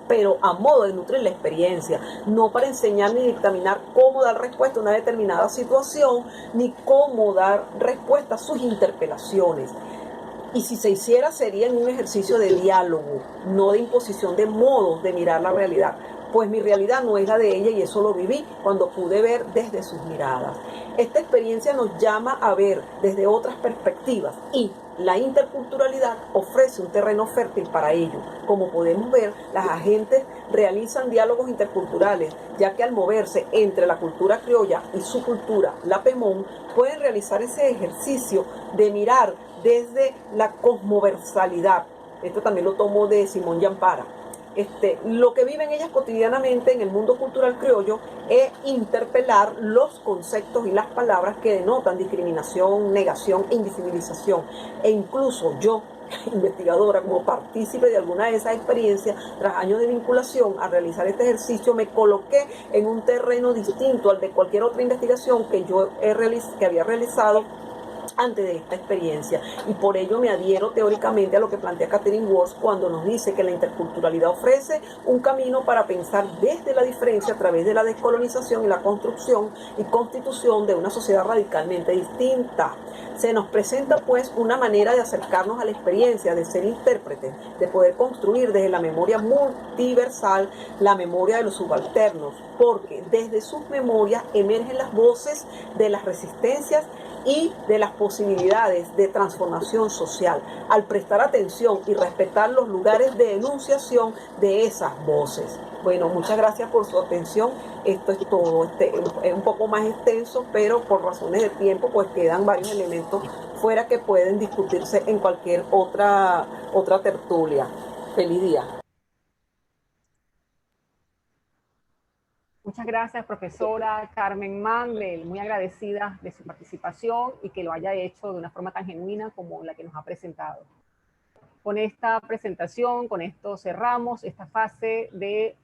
Speaker 5: pero a modo de nutrir la experiencia, no para enseñar ni dictaminar cómo dar respuesta a una determinada situación, ni cómo dar respuesta a sus interpelaciones. Y si se hiciera, sería en un ejercicio de diálogo, no de imposición de modos de mirar la realidad, pues mi realidad no es la de ella y eso lo viví cuando pude ver desde sus miradas. Esta experiencia nos llama a ver desde otras perspectivas y la interculturalidad ofrece un terreno fértil para ello. Como podemos ver, las agentes realizan diálogos interculturales, ya que al moverse entre la cultura criolla y su cultura, la Pemón, pueden realizar ese ejercicio de mirar desde la cosmoversalidad. Esto también lo tomo de Simón Yampara. Lo que viven ellas cotidianamente en el mundo cultural criollo es interpelar los conceptos y las palabras que denotan discriminación, negación e invisibilización. E incluso yo, investigadora, como partícipe de alguna de esas experiencias, tras años de vinculación a realizar este ejercicio, me coloqué en un terreno distinto al de cualquier otra investigación que yo había realizado antes de esta experiencia, y por ello me adhiero teóricamente a lo que plantea Katherine Wurst cuando nos dice que la interculturalidad ofrece un camino para pensar desde la diferencia a través de la descolonización y la construcción y constitución de una sociedad radicalmente distinta. Se nos presenta pues una manera de acercarnos a la experiencia, de ser intérpretes, de poder construir desde la memoria multiversal la memoria de los subalternos, porque desde sus memorias emergen las voces de las resistencias y de las posibilidades de transformación social, al prestar atención y respetar los lugares de enunciación de esas voces. Bueno, muchas gracias por su atención. Esto es todo. Es un poco más extenso, pero por razones de tiempo, pues quedan varios elementos fuera que pueden discutirse en cualquier otra tertulia. Feliz día.
Speaker 1: Muchas gracias, profesora Carmen Mandel, muy agradecida de su participación y que lo haya hecho de una forma tan genuina como la que nos ha presentado. Con esta presentación, con esto cerramos esta fase de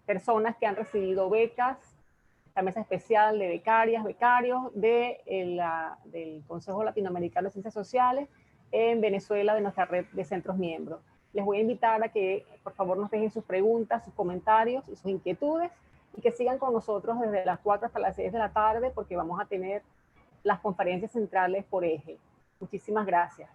Speaker 1: personas que han recibido becas, la mesa especial de becarias, becarios del Consejo Latinoamericano de Ciencias Sociales en Venezuela, de nuestra red de centros miembros. Les voy a invitar a que por favor nos dejen sus preguntas, sus comentarios y sus inquietudes y que sigan con nosotros desde las 4 hasta las 6 de la tarde porque vamos a tener las conferencias centrales por eje. Muchísimas gracias.